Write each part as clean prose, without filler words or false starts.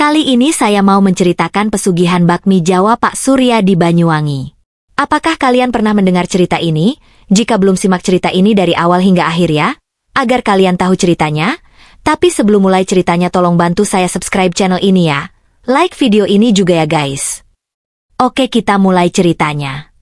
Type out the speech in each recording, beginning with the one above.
Kali ini saya mau menceritakan pesugihan bakmi Jawa Pak Surya di Banyuwangi. Apakah kalian pernah mendengar cerita ini? Jika belum simak cerita ini dari awal hingga akhir ya, agar kalian tahu ceritanya. Tapi sebelum mulai ceritanya tolong bantu saya subscribe channel ini ya. Like video ini juga ya guys. Oke, kita mulai ceritanya.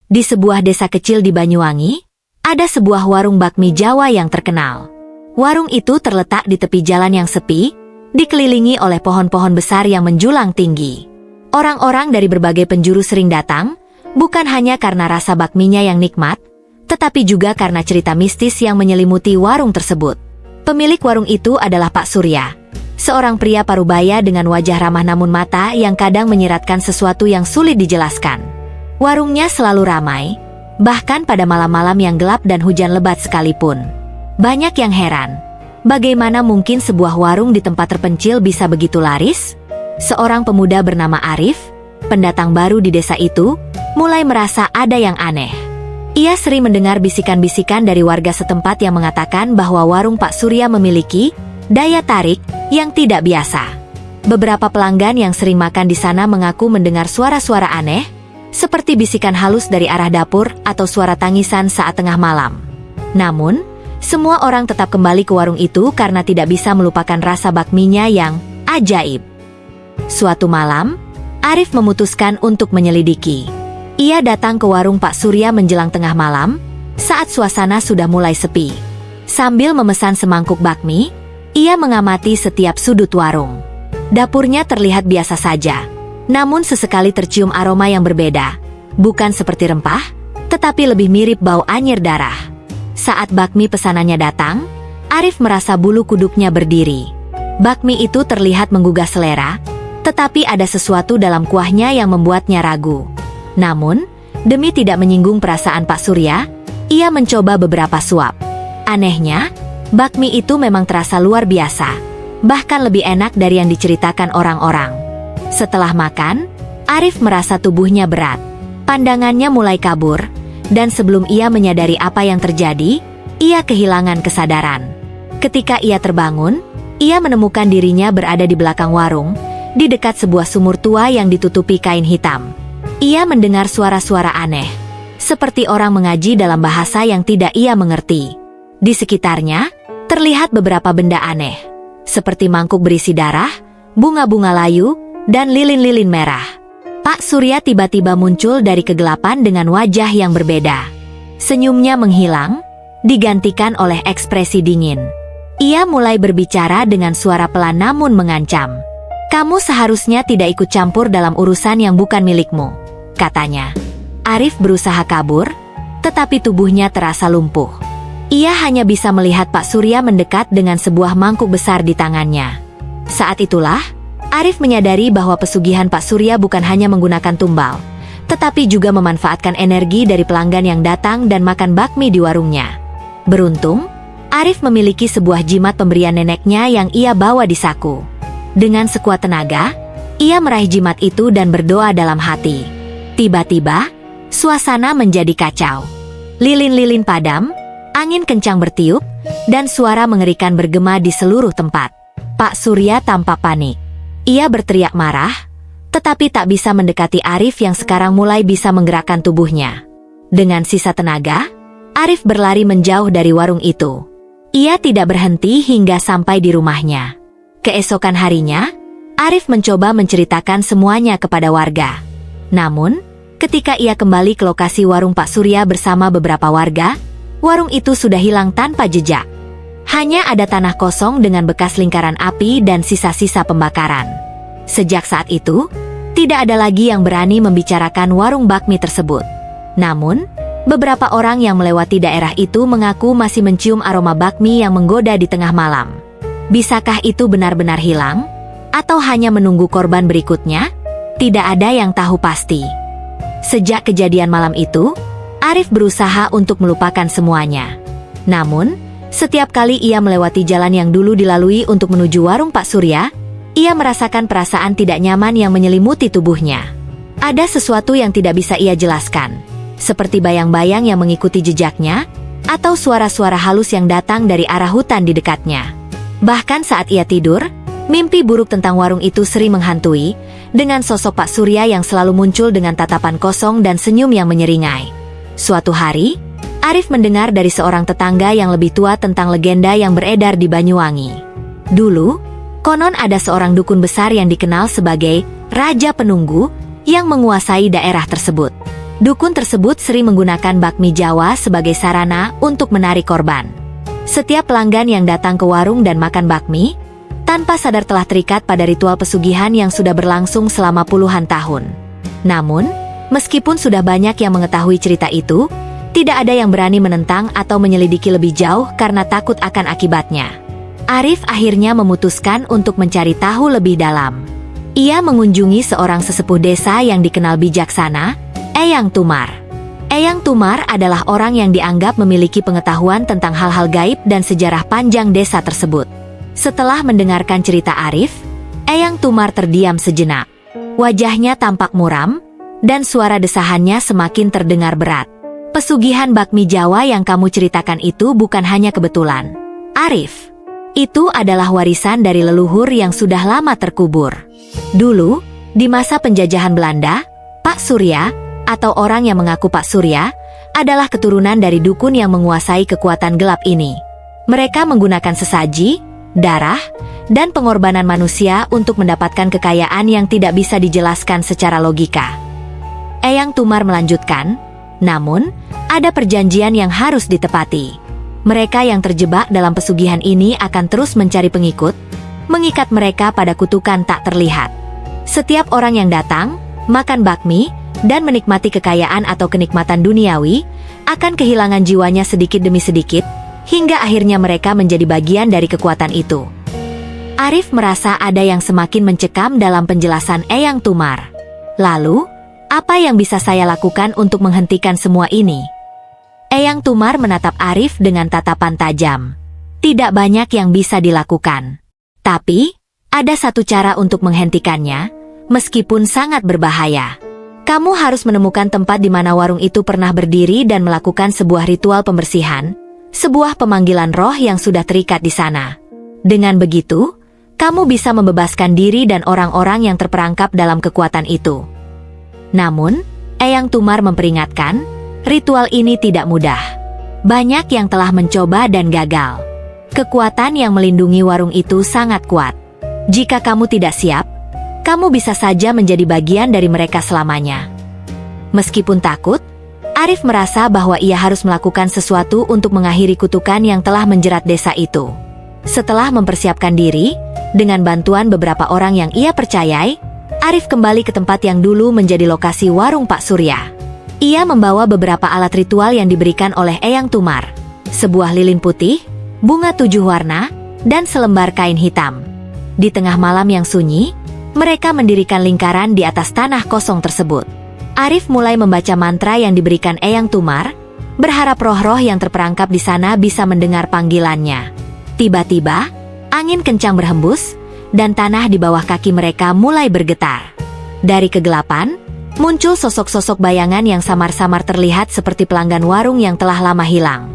Di sebuah desa kecil di Banyuwangi, ada sebuah warung bakmi Jawa yang terkenal. Warung itu terletak di tepi jalan yang sepi, dikelilingi oleh pohon-pohon besar yang menjulang tinggi. Orang-orang dari berbagai penjuru sering datang, bukan hanya karena rasa bakminya yang nikmat, tetapi juga karena cerita mistis yang menyelimuti warung tersebut. Pemilik warung itu adalah Pak Surya, seorang pria parubaya dengan wajah ramah namun mata yang kadang menyiratkan sesuatu yang sulit dijelaskan. Warungnya selalu ramai, bahkan pada malam-malam yang gelap dan hujan lebat sekalipun. Banyak yang heran, bagaimana mungkin sebuah warung di tempat terpencil bisa begitu laris? Seorang pemuda bernama Arif, pendatang baru di desa itu, mulai merasa ada yang aneh. Ia sering mendengar bisikan-bisikan dari warga setempat yang mengatakan bahwa warung Pak Surya memiliki daya tarik yang tidak biasa. Beberapa pelanggan yang sering makan di sana mengaku mendengar suara-suara aneh, seperti bisikan halus dari arah dapur atau suara tangisan saat tengah malam. Namun, semua orang tetap kembali ke warung itu karena tidak bisa melupakan rasa bakminya yang ajaib. Suatu malam, Arif memutuskan untuk menyelidiki. Ia datang ke warung Pak Surya menjelang tengah malam, saat suasana sudah mulai sepi. Sambil memesan semangkuk bakmi, ia mengamati setiap sudut warung. Dapurnya terlihat biasa saja, namun sesekali tercium aroma yang berbeda. Bukan seperti rempah, tetapi lebih mirip bau anyir darah. Saat bakmi pesanannya datang, Arif merasa bulu kuduknya berdiri. Bakmi itu terlihat menggugah selera, tetapi ada sesuatu dalam kuahnya yang membuatnya ragu. Namun, demi tidak menyinggung perasaan Pak Surya, ia mencoba beberapa suap. Anehnya, bakmi itu memang terasa luar biasa, bahkan lebih enak dari yang diceritakan orang-orang. Setelah makan, Arif merasa tubuhnya berat. Pandangannya mulai kabur, dan sebelum ia menyadari apa yang terjadi, ia kehilangan kesadaran. Ketika ia terbangun, ia menemukan dirinya berada di belakang warung, di dekat sebuah sumur tua yang ditutupi kain hitam. Ia mendengar suara-suara aneh, seperti orang mengaji dalam bahasa yang tidak ia mengerti. Di sekitarnya, terlihat beberapa benda aneh, seperti mangkuk berisi darah, bunga-bunga layu, dan lilin-lilin merah. Pak Surya tiba-tiba muncul dari kegelapan dengan wajah yang berbeda. Senyumnya menghilang, digantikan oleh ekspresi dingin. Ia mulai berbicara dengan suara pelan namun mengancam. "Kamu seharusnya tidak ikut campur dalam urusan yang bukan milikmu," katanya. Arif berusaha kabur, tetapi tubuhnya terasa lumpuh. Ia hanya bisa melihat Pak Surya mendekat dengan sebuah mangkuk besar di tangannya. Saat itulah, Arif menyadari bahwa pesugihan Pak Surya bukan hanya menggunakan tumbal, tetapi juga memanfaatkan energi dari pelanggan yang datang dan makan bakmi di warungnya. Beruntung, Arif memiliki sebuah jimat pemberian neneknya yang ia bawa di saku. Dengan sekuat tenaga, ia meraih jimat itu dan berdoa dalam hati. Tiba-tiba, suasana menjadi kacau. Lilin-lilin padam, angin kencang bertiup, dan suara mengerikan bergema di seluruh tempat. Pak Surya tampak panik. Ia berteriak marah, tetapi tak bisa mendekati Arif yang sekarang mulai bisa menggerakkan tubuhnya. Dengan sisa tenaga, Arif berlari menjauh dari warung itu. Ia tidak berhenti hingga sampai di rumahnya. Keesokan harinya, Arif mencoba menceritakan semuanya kepada warga. Namun, ketika ia kembali ke lokasi warung Pak Surya bersama beberapa warga, warung itu sudah hilang tanpa jejak. Hanya ada tanah kosong dengan bekas lingkaran api dan sisa-sisa pembakaran. Sejak saat itu, tidak ada lagi yang berani membicarakan warung bakmi tersebut. Namun, beberapa orang yang melewati daerah itu mengaku masih mencium aroma bakmi yang menggoda di tengah malam. Bisakah itu benar-benar hilang? Atau hanya menunggu korban berikutnya? Tidak ada yang tahu pasti. Sejak kejadian malam itu, Arif berusaha untuk melupakan semuanya. Namun, setiap kali ia melewati jalan yang dulu dilalui untuk menuju warung Pak Surya, ia merasakan perasaan tidak nyaman yang menyelimuti tubuhnya. Ada sesuatu yang tidak bisa ia jelaskan, seperti bayang-bayang yang mengikuti jejaknya, atau suara-suara halus yang datang dari arah hutan di dekatnya. Bahkan saat ia tidur, Mimpi buruk tentang warung itu sering menghantui, dengan sosok Pak Surya yang selalu muncul dengan tatapan kosong dan senyum yang menyeringai. Suatu hari, Arif mendengar dari seorang tetangga yang lebih tua tentang legenda yang beredar di Banyuwangi. Dulu, konon ada seorang dukun besar yang dikenal sebagai Raja Penunggu yang menguasai daerah tersebut. Dukun tersebut sering menggunakan bakmi Jawa sebagai sarana untuk menarik korban. Setiap pelanggan yang datang ke warung dan makan bakmi, tanpa sadar telah terikat pada ritual pesugihan yang sudah berlangsung selama puluhan tahun. Namun, meskipun sudah banyak yang mengetahui cerita itu, tidak ada yang berani menentang atau menyelidiki lebih jauh karena takut akan akibatnya. Arif akhirnya memutuskan untuk mencari tahu lebih dalam. Ia mengunjungi seorang sesepuh desa yang dikenal bijaksana, Eyang Tumar. Eyang Tumar adalah orang yang dianggap memiliki pengetahuan tentang hal-hal gaib dan sejarah panjang desa tersebut. Setelah mendengarkan cerita Arif, Eyang Tumar terdiam sejenak. Wajahnya tampak muram, dan suara desahannya semakin terdengar berat. Pesugihan bakmi Jawa yang kamu ceritakan itu bukan hanya kebetulan, Arif. Itu adalah warisan dari leluhur yang sudah lama terkubur. Dulu, di masa penjajahan Belanda, Pak Surya, atau orang yang mengaku Pak Surya, adalah keturunan dari dukun yang menguasai kekuatan gelap ini. Mereka menggunakan sesaji, darah, dan pengorbanan manusia untuk mendapatkan kekayaan yang tidak bisa dijelaskan secara logika. Eyang Tumar melanjutkan, namun, ada perjanjian yang harus ditepati. Mereka yang terjebak dalam pesugihan ini akan terus mencari pengikut, mengikat mereka pada kutukan tak terlihat. Setiap orang yang datang, makan bakmi, dan menikmati kekayaan atau kenikmatan duniawi, akan kehilangan jiwanya sedikit demi sedikit, hingga akhirnya mereka menjadi bagian dari kekuatan itu. Arif merasa ada yang semakin mencekam dalam penjelasan Eyang Tumar. Lalu, apa yang bisa saya lakukan untuk menghentikan semua ini? Eyang Tumar menatap Arif dengan tatapan tajam. Tidak banyak yang bisa dilakukan. Tapi, ada satu cara untuk menghentikannya, meskipun sangat berbahaya. Kamu harus menemukan tempat di mana warung itu pernah berdiri dan melakukan sebuah ritual pembersihan, sebuah pemanggilan roh yang sudah terikat di sana. Dengan begitu, kamu bisa membebaskan diri dan orang-orang yang terperangkap dalam kekuatan itu. Namun, Eyang Tumar memperingatkan, ritual ini tidak mudah. Banyak yang telah mencoba dan gagal. Kekuatan yang melindungi warung itu sangat kuat. Jika kamu tidak siap, kamu bisa saja menjadi bagian dari mereka selamanya. Meskipun takut, Arif merasa bahwa ia harus melakukan sesuatu untuk mengakhiri kutukan yang telah menjerat desa itu. Setelah mempersiapkan diri, dengan bantuan beberapa orang yang ia percayai, Arif kembali ke tempat yang dulu menjadi lokasi warung Pak Surya. Ia membawa beberapa alat ritual yang diberikan oleh Eyang Tumar. Sebuah lilin putih, bunga 7 warna, dan selembar kain hitam. Di tengah malam yang sunyi, mereka mendirikan lingkaran di atas tanah kosong tersebut. Arif mulai membaca mantra yang diberikan Eyang Tumar, berharap roh-roh yang terperangkap di sana bisa mendengar panggilannya. Tiba-tiba, angin kencang berhembus, dan tanah di bawah kaki mereka mulai bergetar. Dari kegelapan, muncul sosok-sosok bayangan yang samar-samar terlihat seperti pelanggan warung yang telah lama hilang.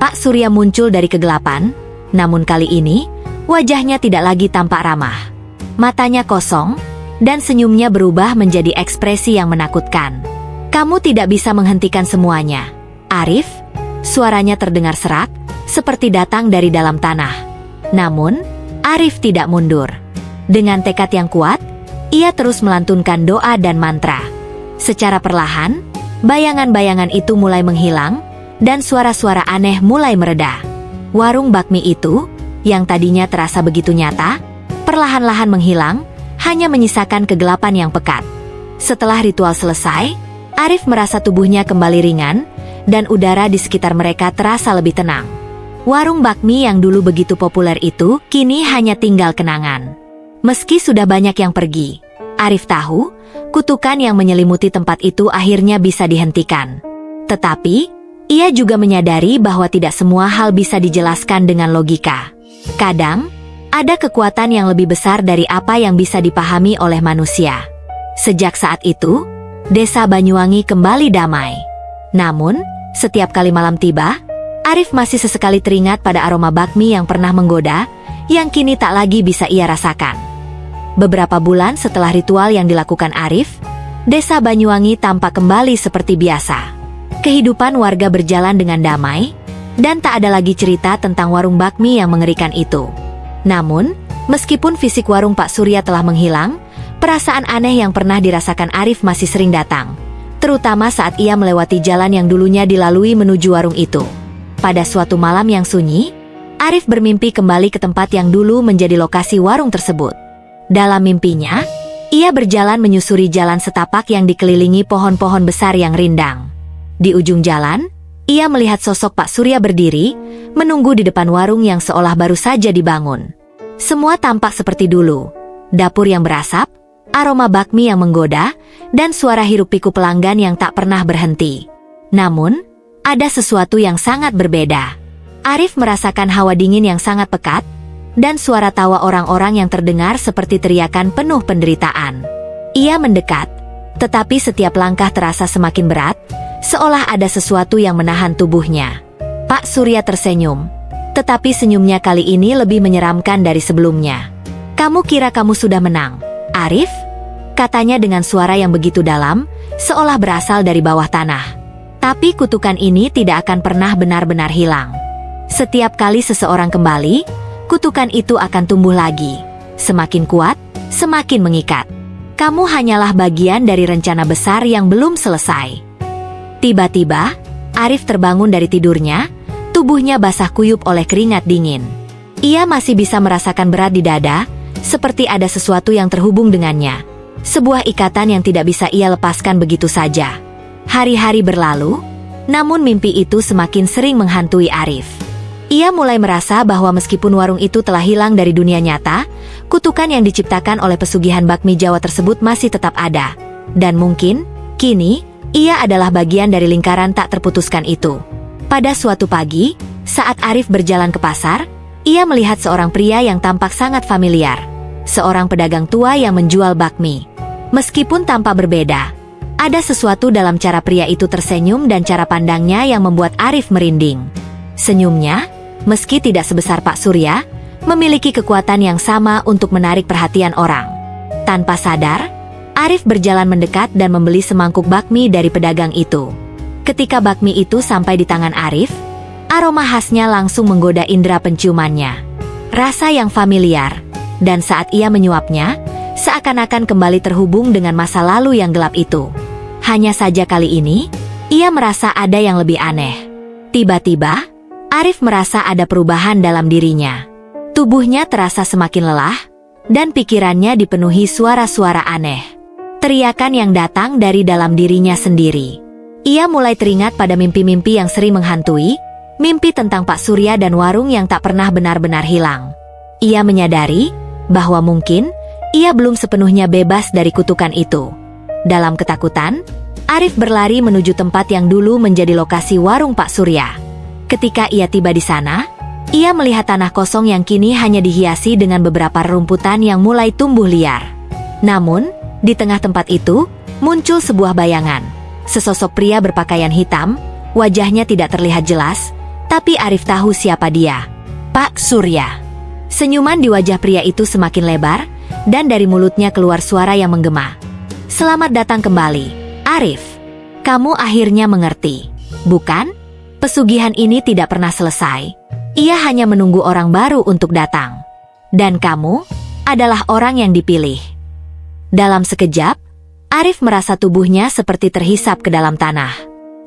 Pak Surya muncul dari kegelapan, namun kali ini, wajahnya tidak lagi tampak ramah. Matanya kosong, dan senyumnya berubah menjadi ekspresi yang menakutkan. Kamu tidak bisa menghentikan semuanya, Arif. Suaranya terdengar serak, seperti datang dari dalam tanah. Namun, Arif tidak mundur. Dengan tekad yang kuat, ia terus melantunkan doa dan mantra. Secara perlahan, bayangan-bayangan itu mulai menghilang, dan suara-suara aneh mulai mereda. Warung bakmi itu, yang tadinya terasa begitu nyata, perlahan-lahan menghilang, hanya menyisakan kegelapan yang pekat. Setelah ritual selesai, Arif merasa tubuhnya kembali ringan, dan udara di sekitar mereka terasa lebih tenang. Warung bakmi yang dulu begitu populer itu, kini hanya tinggal kenangan. Meski sudah banyak yang pergi, Arif tahu, kutukan yang menyelimuti tempat itu akhirnya bisa dihentikan. Tetapi, ia juga menyadari bahwa tidak semua hal bisa dijelaskan dengan logika. Kadang, ada kekuatan yang lebih besar dari apa yang bisa dipahami oleh manusia. Sejak saat itu, desa Banyuwangi kembali damai. Namun, setiap kali malam tiba, Arif masih sesekali teringat pada aroma bakmi yang pernah menggoda, yang kini tak lagi bisa ia rasakan. Beberapa bulan setelah ritual yang dilakukan Arif, desa Banyuwangi tampak kembali seperti biasa. Kehidupan warga berjalan dengan damai, dan tak ada lagi cerita tentang warung bakmi yang mengerikan itu. Namun, meskipun fisik warung Pak Surya telah menghilang, perasaan aneh yang pernah dirasakan Arif masih sering datang, terutama saat ia melewati jalan yang dulunya dilalui menuju warung itu. Pada suatu malam yang sunyi, Arif bermimpi kembali ke tempat yang dulu menjadi lokasi warung tersebut. Dalam mimpinya, ia berjalan menyusuri jalan setapak yang dikelilingi pohon-pohon besar yang rindang. Di ujung jalan, ia melihat sosok Pak Surya berdiri, menunggu di depan warung yang seolah baru saja dibangun. Semua tampak seperti dulu. Dapur yang berasap, aroma bakmi yang menggoda, dan suara hiruk-pikuk pelanggan yang tak pernah berhenti. Namun, ada sesuatu yang sangat berbeda. Arif merasakan hawa dingin yang sangat pekat, dan suara tawa orang-orang yang terdengar seperti teriakan penuh penderitaan. Ia mendekat, tetapi setiap langkah terasa semakin berat, seolah ada sesuatu yang menahan tubuhnya. Pak Surya tersenyum, tetapi senyumnya kali ini lebih menyeramkan dari sebelumnya. "Kamu kira kamu sudah menang, Arif?" katanya dengan suara yang begitu dalam, seolah berasal dari bawah tanah. Tapi kutukan ini tidak akan pernah benar-benar hilang. Setiap kali seseorang kembali, kutukan itu akan tumbuh lagi. Semakin kuat, semakin mengikat. Kamu hanyalah bagian dari rencana besar yang belum selesai. Tiba-tiba, Arif terbangun dari tidurnya, tubuhnya basah kuyup oleh keringat dingin. Ia masih bisa merasakan berat di dada, seperti ada sesuatu yang terhubung dengannya. Sebuah ikatan yang tidak bisa ia lepaskan begitu saja. Hari-hari berlalu, namun mimpi itu semakin sering menghantui Arif. Ia mulai merasa bahwa meskipun warung itu telah hilang dari dunia nyata, kutukan yang diciptakan oleh pesugihan bakmi Jawa tersebut masih tetap ada. Dan mungkin, kini, ia adalah bagian dari lingkaran tak terputuskan itu. Pada suatu pagi, saat Arif berjalan ke pasar, ia melihat seorang pria yang tampak sangat familiar. Seorang pedagang tua yang menjual bakmi. Meskipun tampak berbeda, ada sesuatu dalam cara pria itu tersenyum dan cara pandangnya yang membuat Arif merinding. Senyumnya, meski tidak sebesar Pak Surya, memiliki kekuatan yang sama untuk menarik perhatian orang. Tanpa sadar, Arif berjalan mendekat dan membeli semangkuk bakmi dari pedagang itu. Ketika bakmi itu sampai di tangan Arif, aroma khasnya langsung menggoda indera penciumannya. Rasa yang familiar, dan saat ia menyuapnya, seakan-akan kembali terhubung dengan masa lalu yang gelap itu. Hanya saja kali ini, ia merasa ada yang lebih aneh. Tiba-tiba, Arif merasa ada perubahan dalam dirinya. Tubuhnya terasa semakin lelah, dan pikirannya dipenuhi suara-suara aneh. Teriakan yang datang dari dalam dirinya sendiri. Ia mulai teringat pada mimpi-mimpi yang sering menghantui, mimpi tentang Pak Surya dan warung yang tak pernah benar-benar hilang. Ia menyadari bahwa mungkin ia belum sepenuhnya bebas dari kutukan itu. Dalam ketakutan, Arif berlari menuju tempat yang dulu menjadi lokasi warung Pak Surya. Ketika ia tiba di sana, ia melihat tanah kosong yang kini hanya dihiasi dengan beberapa rerumputan yang mulai tumbuh liar. Namun, di tengah tempat itu, muncul sebuah bayangan. Sesosok pria berpakaian hitam, wajahnya tidak terlihat jelas, tapi Arif tahu siapa dia. Pak Surya. Senyuman di wajah pria itu semakin lebar, dan dari mulutnya keluar suara yang menggema. "Selamat datang kembali, Arif. Kamu akhirnya mengerti, bukan? Pesugihan ini tidak pernah selesai. Ia hanya menunggu orang baru untuk datang. Dan kamu adalah orang yang dipilih." Dalam sekejap, Arif merasa tubuhnya seperti terhisap ke dalam tanah.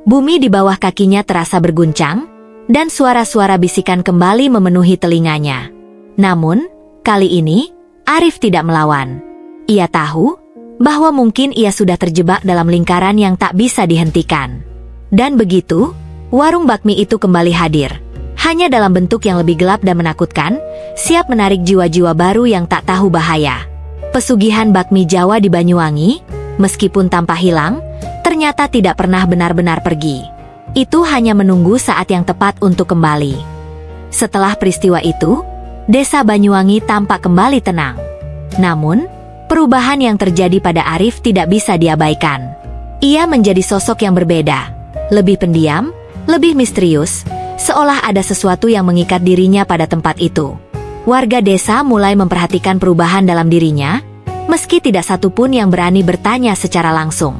Bumi di bawah kakinya terasa berguncang, dan suara-suara bisikan kembali memenuhi telinganya. Namun, kali ini, Arif tidak melawan. Ia tahu bahwa mungkin ia sudah terjebak dalam lingkaran yang tak bisa dihentikan. Dan begitu, warung bakmi itu kembali hadir. Hanya dalam bentuk yang lebih gelap dan menakutkan, siap menarik jiwa-jiwa baru yang tak tahu bahaya. Pesugihan bakmi Jawa di Banyuwangi, meskipun tampak hilang, ternyata tidak pernah benar-benar pergi. Itu hanya menunggu saat yang tepat untuk kembali. Setelah peristiwa itu, desa Banyuwangi tampak kembali tenang. Namun, perubahan yang terjadi pada Arif tidak bisa diabaikan. Ia menjadi sosok yang berbeda, lebih pendiam, lebih misterius, seolah ada sesuatu yang mengikat dirinya pada tempat itu. Warga desa mulai memperhatikan perubahan dalam dirinya, meski tidak satupun yang berani bertanya secara langsung.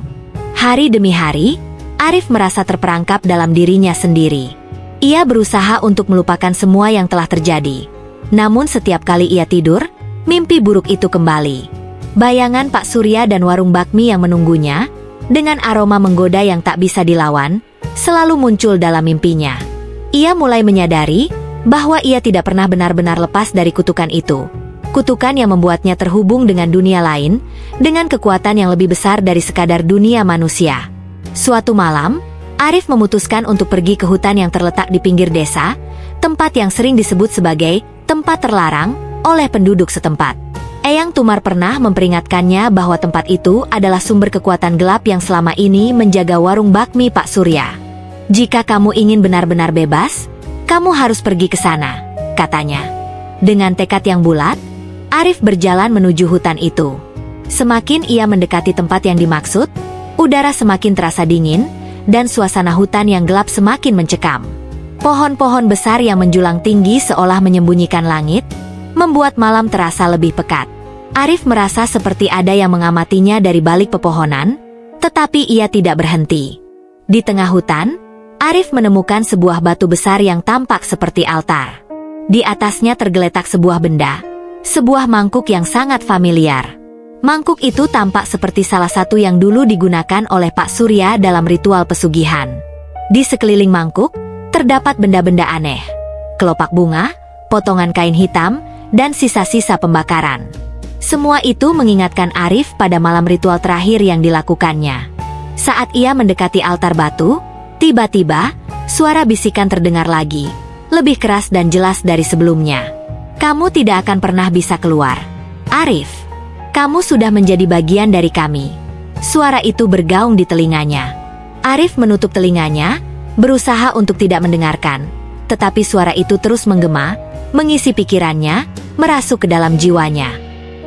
Hari demi hari, Arif merasa terperangkap dalam dirinya sendiri. Ia berusaha untuk melupakan semua yang telah terjadi. Namun setiap kali ia tidur, mimpi buruk itu kembali. Bayangan Pak Surya dan warung bakmi yang menunggunya, dengan aroma menggoda yang tak bisa dilawan, selalu muncul dalam mimpinya. Ia mulai menyadari bahwa ia tidak pernah benar-benar lepas dari kutukan itu. Kutukan yang membuatnya terhubung dengan dunia lain, dengan kekuatan yang lebih besar dari sekadar dunia manusia. Suatu malam, Arif memutuskan untuk pergi ke hutan yang terletak di pinggir desa, tempat yang sering disebut sebagai tempat terlarang oleh penduduk setempat. Eyang Tumar pernah memperingatkannya bahwa tempat itu adalah sumber kekuatan gelap yang selama ini menjaga warung bakmi Pak Surya. Jika kamu ingin benar-benar bebas, kamu harus pergi ke sana, katanya. Dengan tekad yang bulat, Arif berjalan menuju hutan itu. Semakin ia mendekati tempat yang dimaksud, udara semakin terasa dingin, dan suasana hutan yang gelap semakin mencekam. Pohon-pohon besar yang menjulang tinggi seolah menyembunyikan langit, membuat malam terasa lebih pekat. Arif merasa seperti ada yang mengamatinya dari balik pepohonan, tetapi ia tidak berhenti. Di tengah hutan, Arif menemukan sebuah batu besar yang tampak seperti altar. Di atasnya tergeletak sebuah benda, sebuah mangkuk yang sangat familiar. Mangkuk itu tampak seperti salah satu yang dulu digunakan oleh Pak Surya dalam ritual pesugihan. Di sekeliling mangkuk, terdapat benda-benda aneh. Kelopak bunga, potongan kain hitam, dan sisa-sisa pembakaran. Semua itu mengingatkan Arif pada malam ritual terakhir yang dilakukannya. Saat ia mendekati altar batu, tiba-tiba, suara bisikan terdengar lagi, lebih keras dan jelas dari sebelumnya. Kamu tidak akan pernah bisa keluar, Arif. Kamu sudah menjadi bagian dari kami. Suara itu bergaung di telinganya. Arif menutup telinganya, berusaha untuk tidak mendengarkan. Tetapi suara itu terus menggema, mengisi pikirannya, merasuk ke dalam jiwanya.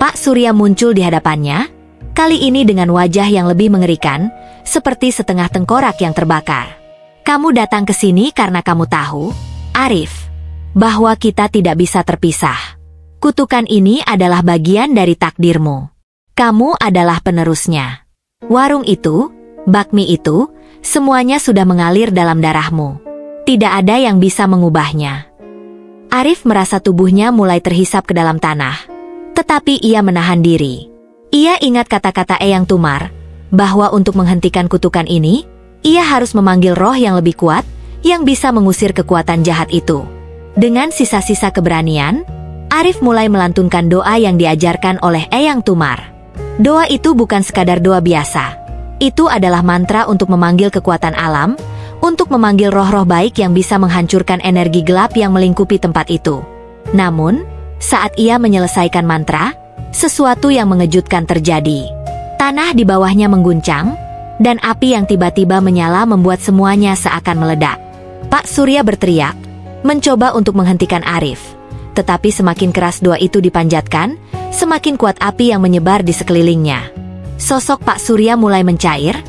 Pak Surya muncul di hadapannya, kali ini dengan wajah yang lebih mengerikan, seperti setengah tengkorak yang terbakar. Kamu datang ke sini karena kamu tahu, Arif, bahwa kita tidak bisa terpisah. Kutukan ini adalah bagian dari takdirmu. Kamu adalah penerusnya. Warung itu, bakmi itu, semuanya sudah mengalir dalam darahmu. Tidak ada yang bisa mengubahnya. Arif merasa tubuhnya mulai terhisap ke dalam tanah. Tetapi ia menahan diri. Ia ingat kata-kata Eyang Tumar, bahwa untuk menghentikan kutukan ini, ia harus memanggil roh yang lebih kuat, yang bisa mengusir kekuatan jahat itu. Dengan sisa-sisa keberanian, Arif mulai melantunkan doa yang diajarkan oleh Eyang Tumar. Doa itu bukan sekadar doa biasa. Itu adalah mantra untuk memanggil kekuatan alam, untuk memanggil roh-roh baik yang bisa menghancurkan energi gelap yang melingkupi tempat itu. Namun, saat ia menyelesaikan mantra, sesuatu yang mengejutkan terjadi. Tanah di bawahnya mengguncang, dan api yang tiba-tiba menyala membuat semuanya seakan meledak. Pak Surya berteriak, mencoba untuk menghentikan Arif. Tetapi semakin keras doa itu dipanjatkan, semakin kuat api yang menyebar di sekelilingnya. Sosok Pak Surya mulai mencair,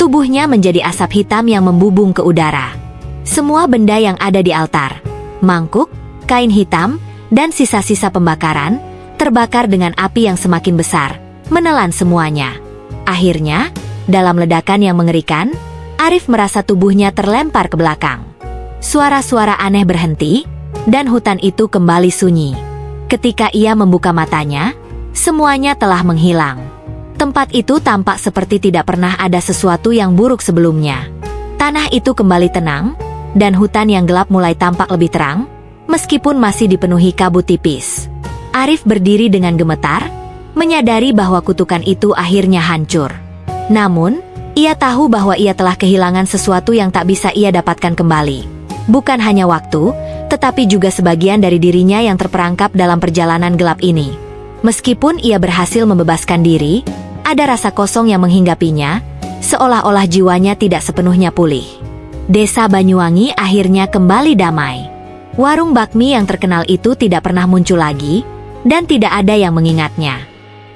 tubuhnya menjadi asap hitam yang membubung ke udara. Semua benda yang ada di altar, mangkuk, kain hitam, dan sisa-sisa pembakaran, terbakar dengan api yang semakin besar, menelan semuanya. Akhirnya, dalam ledakan yang mengerikan, Arif merasa tubuhnya terlempar ke belakang. Suara-suara aneh berhenti, dan hutan itu kembali sunyi. Ketika ia membuka matanya, semuanya telah menghilang. Tempat itu tampak seperti tidak pernah ada sesuatu yang buruk sebelumnya. Tanah itu kembali tenang, dan hutan yang gelap mulai tampak lebih terang, meskipun masih dipenuhi kabut tipis. Arif berdiri dengan gemetar, menyadari bahwa kutukan itu akhirnya hancur. Namun, ia tahu bahwa ia telah kehilangan sesuatu yang tak bisa ia dapatkan kembali. Bukan hanya waktu, tetapi juga sebagian dari dirinya yang terperangkap dalam perjalanan gelap ini. Meskipun ia berhasil membebaskan diri, ada rasa kosong yang menghinggapinya, seolah-olah jiwanya tidak sepenuhnya pulih. Desa Banyuwangi akhirnya kembali damai. Warung bakmi yang terkenal itu tidak pernah muncul lagi, dan tidak ada yang mengingatnya.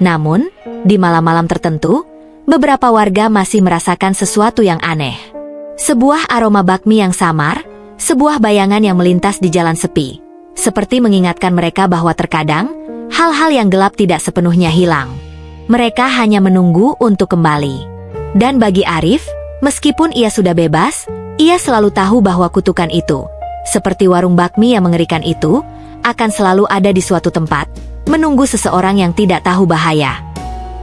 Namun, di malam-malam tertentu, beberapa warga masih merasakan sesuatu yang aneh. Sebuah aroma bakmi yang samar, Sebuah bayangan yang melintas di jalan sepi, seperti mengingatkan mereka bahwa terkadang, hal-hal yang gelap tidak sepenuhnya hilang. Mereka hanya menunggu untuk kembali. Dan bagi Arif, meskipun ia sudah bebas, ia selalu tahu bahwa kutukan itu, seperti warung bakmi yang mengerikan itu, akan selalu ada di suatu tempat, menunggu seseorang yang tidak tahu bahaya.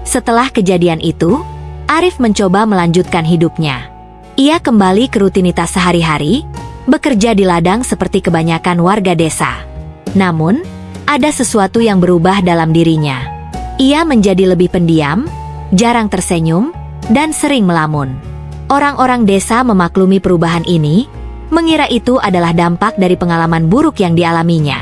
Setelah kejadian itu, Arif mencoba melanjutkan hidupnya. Ia kembali ke rutinitas sehari-hari, bekerja di ladang seperti kebanyakan warga desa. Namun, ada sesuatu yang berubah dalam dirinya. Ia menjadi lebih pendiam, jarang tersenyum, dan sering melamun. Orang-orang desa memaklumi perubahan ini, mengira itu adalah dampak dari pengalaman buruk yang dialaminya.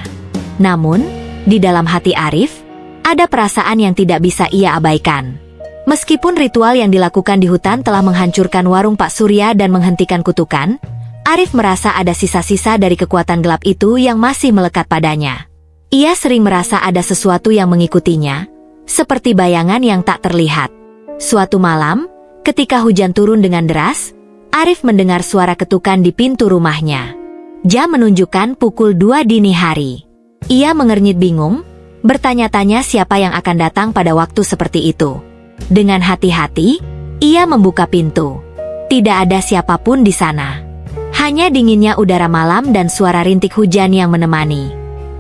Namun, di dalam hati Arif, ada perasaan yang tidak bisa ia abaikan. Meskipun ritual yang dilakukan di hutan telah menghancurkan warung Pak Surya dan menghentikan kutukan, Arif merasa ada sisa-sisa dari kekuatan gelap itu yang masih melekat padanya. Ia sering merasa ada sesuatu yang mengikutinya, seperti bayangan yang tak terlihat. Suatu malam, ketika hujan turun dengan deras, Arif mendengar suara ketukan di pintu rumahnya. Jam menunjukkan pukul 2 dini hari. Ia mengernyit bingung, bertanya-tanya siapa yang akan datang pada waktu seperti itu. Dengan hati-hati, ia membuka pintu. Tidak ada siapapun di sana. Hanya dinginnya udara malam dan suara rintik hujan yang menemani.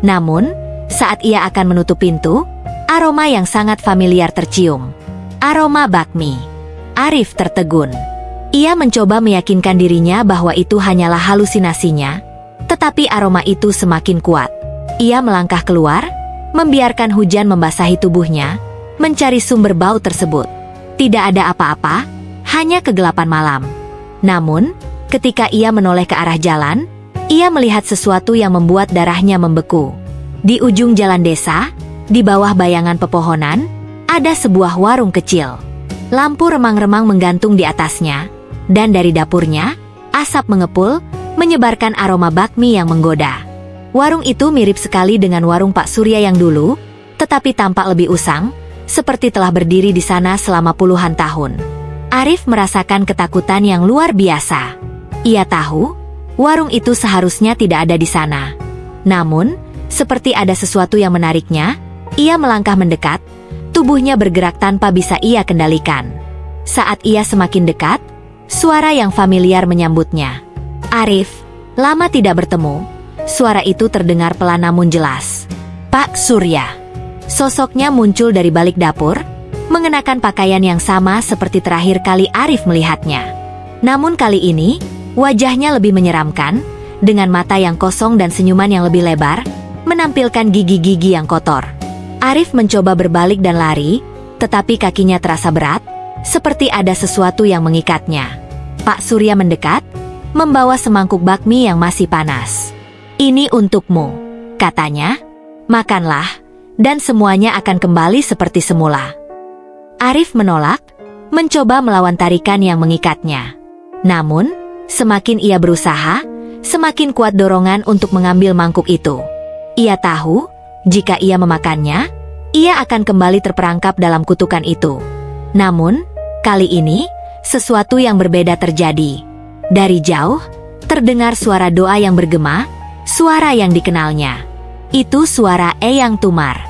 Namun, saat ia akan menutup pintu, aroma yang sangat familiar tercium. Aroma bakmi. Arif tertegun. Ia mencoba meyakinkan dirinya bahwa itu hanyalah halusinasinya, tetapi aroma itu semakin kuat. Ia melangkah keluar, membiarkan hujan membasahi tubuhnya, mencari sumber bau tersebut. Tidak ada apa-apa, hanya kegelapan malam. Namun, ketika ia menoleh ke arah jalan, ia melihat sesuatu yang membuat darahnya membeku. Di ujung jalan desa, di bawah bayangan pepohonan, ada sebuah warung kecil. Lampu remang-remang menggantung di atasnya, dan dari dapurnya, asap mengepul, menyebarkan aroma bakmi yang menggoda. Warung itu mirip sekali dengan warung Pak Surya yang dulu, tetapi tampak lebih usang, seperti telah berdiri di sana selama puluhan tahun. Arif merasakan ketakutan yang luar biasa. Ia tahu, warung itu seharusnya tidak ada di sana. Namun, seperti ada sesuatu yang menariknya, ia melangkah mendekat, tubuhnya bergerak tanpa bisa ia kendalikan. Saat ia semakin dekat, suara yang familiar menyambutnya. Arif, lama tidak bertemu, suara itu terdengar pelan namun jelas. Pak Surya. Sosoknya muncul dari balik dapur, mengenakan pakaian yang sama seperti terakhir kali Arif melihatnya. Namun kali ini, wajahnya lebih menyeramkan, dengan mata yang kosong dan senyuman yang lebih lebar, menampilkan gigi-gigi yang kotor. Arif mencoba berbalik dan lari, tetapi kakinya terasa berat, seperti ada sesuatu yang mengikatnya. Pak Surya mendekat, membawa semangkuk bakmi yang masih panas. Ini untukmu, katanya. Makanlah, dan semuanya akan kembali seperti semula. Arif menolak, mencoba melawan tarikan yang mengikatnya. Namun, semakin ia berusaha, semakin kuat dorongan untuk mengambil mangkuk itu. Ia tahu, jika ia memakannya, ia akan kembali terperangkap dalam kutukan itu. Namun, kali ini, sesuatu yang berbeda terjadi. Dari jauh, terdengar suara doa yang bergema, suara yang dikenalnya. Itu suara Eyang Tumar.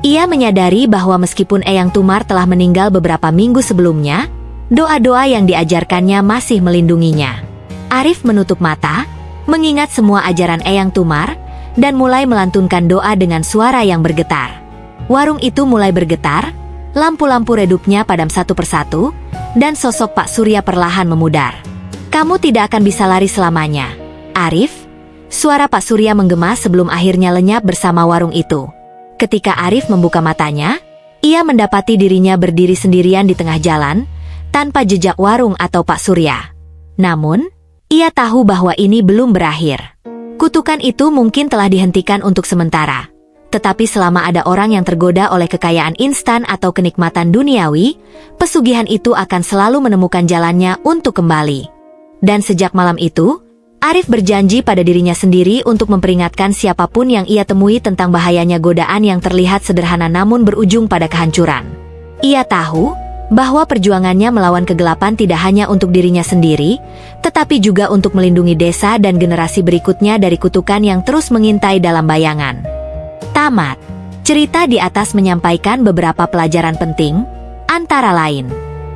Ia menyadari bahwa meskipun Eyang Tumar telah meninggal beberapa minggu sebelumnya, doa-doa yang diajarkannya masih melindunginya. Arif menutup mata, mengingat semua ajaran Eyang Tumar, dan mulai melantunkan doa dengan suara yang bergetar. Warung itu mulai bergetar, lampu-lampu redupnya padam satu persatu, dan sosok Pak Surya perlahan memudar. Kamu tidak akan bisa lari selamanya, Arif. Suara Pak Surya menggema sebelum akhirnya lenyap bersama warung itu. Ketika Arif membuka matanya, ia mendapati dirinya berdiri sendirian di tengah jalan, tanpa jejak warung atau Pak Surya. Namun, ia tahu bahwa ini belum berakhir. Kutukan itu mungkin telah dihentikan untuk sementara. Tetapi selama ada orang yang tergoda oleh kekayaan instan atau kenikmatan duniawi, pesugihan itu akan selalu menemukan jalannya untuk kembali. Dan sejak malam itu, Arif berjanji pada dirinya sendiri untuk memperingatkan siapapun yang ia temui tentang bahayanya godaan yang terlihat sederhana namun berujung pada kehancuran. Ia tahu, bahwa perjuangannya melawan kegelapan tidak hanya untuk dirinya sendiri, tetapi juga untuk melindungi desa dan generasi berikutnya dari kutukan yang terus mengintai dalam bayangan. Tamat. Cerita di atas menyampaikan beberapa pelajaran penting, antara lain: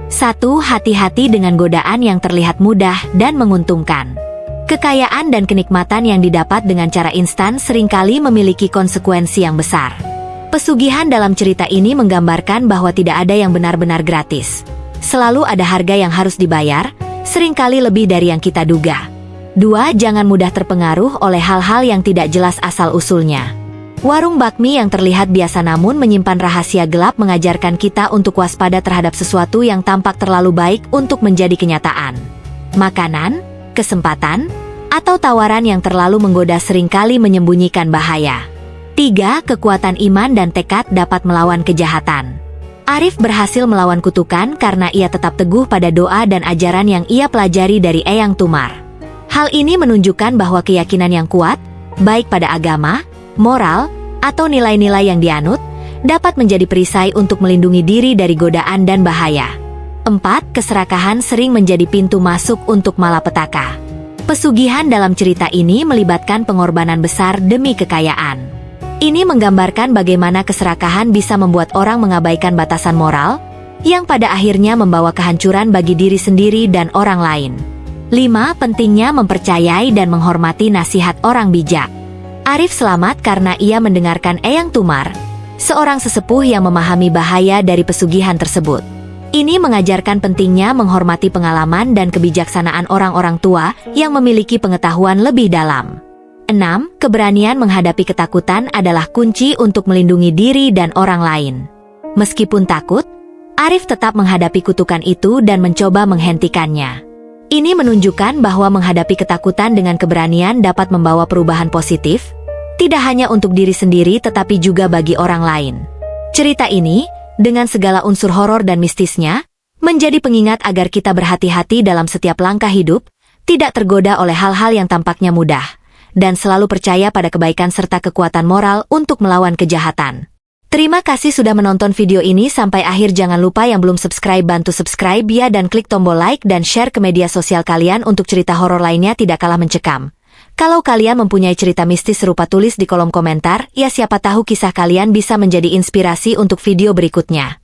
1. Hati-hati dengan godaan yang terlihat mudah dan menguntungkan. Kekayaan dan kenikmatan yang didapat dengan cara instan seringkali memiliki konsekuensi yang besar. Pesugihan dalam cerita ini menggambarkan bahwa tidak ada yang benar-benar gratis. Selalu ada harga yang harus dibayar, seringkali lebih dari yang kita duga. 2. Jangan mudah terpengaruh oleh hal-hal yang tidak jelas asal-usulnya. Warung bakmi yang terlihat biasa namun menyimpan rahasia gelap mengajarkan kita untuk waspada terhadap sesuatu yang tampak terlalu baik untuk menjadi kenyataan. Makanan, kesempatan, atau tawaran yang terlalu menggoda seringkali menyembunyikan bahaya. 3. Kekuatan iman dan tekad dapat melawan kejahatan. Arif berhasil melawan kutukan karena ia tetap teguh pada doa dan ajaran yang ia pelajari dari Eyang Tumar. Hal ini menunjukkan bahwa keyakinan yang kuat, baik pada agama, moral, atau nilai-nilai yang dianut, dapat menjadi perisai untuk melindungi diri dari godaan dan bahaya. 4. Keserakahan sering menjadi pintu masuk untuk malapetaka. Pesugihan dalam cerita ini melibatkan pengorbanan besar demi kekayaan. Ini menggambarkan bagaimana keserakahan bisa membuat orang mengabaikan batasan moral, yang pada akhirnya membawa kehancuran bagi diri sendiri dan orang lain. 5. Pentingnya mempercayai dan menghormati nasihat orang bijak. Arif selamat karena ia mendengarkan Eyang Tumar, seorang sesepuh yang memahami bahaya dari pesugihan tersebut. Ini mengajarkan pentingnya menghormati pengalaman dan kebijaksanaan orang-orang tua yang memiliki pengetahuan lebih dalam. 6. Keberanian menghadapi ketakutan adalah kunci untuk melindungi diri dan orang lain. Meskipun takut, Arif tetap menghadapi kutukan itu dan mencoba menghentikannya. Ini menunjukkan bahwa menghadapi ketakutan dengan keberanian dapat membawa perubahan positif, tidak hanya untuk diri sendiri tetapi juga bagi orang lain. Cerita ini, dengan segala unsur horor dan mistisnya, menjadi pengingat agar kita berhati-hati dalam setiap langkah hidup, tidak tergoda oleh hal-hal yang tampaknya mudah, dan selalu percaya pada kebaikan serta kekuatan moral untuk melawan kejahatan. Terima kasih sudah menonton video ini sampai akhir. Jangan lupa yang belum subscribe bantu subscribe ya dan klik tombol like dan share ke media sosial kalian untuk cerita horor lainnya tidak kalah mencekam. Kalau kalian mempunyai cerita mistis serupa tulis di kolom komentar, ya siapa tahu kisah kalian bisa menjadi inspirasi untuk video berikutnya.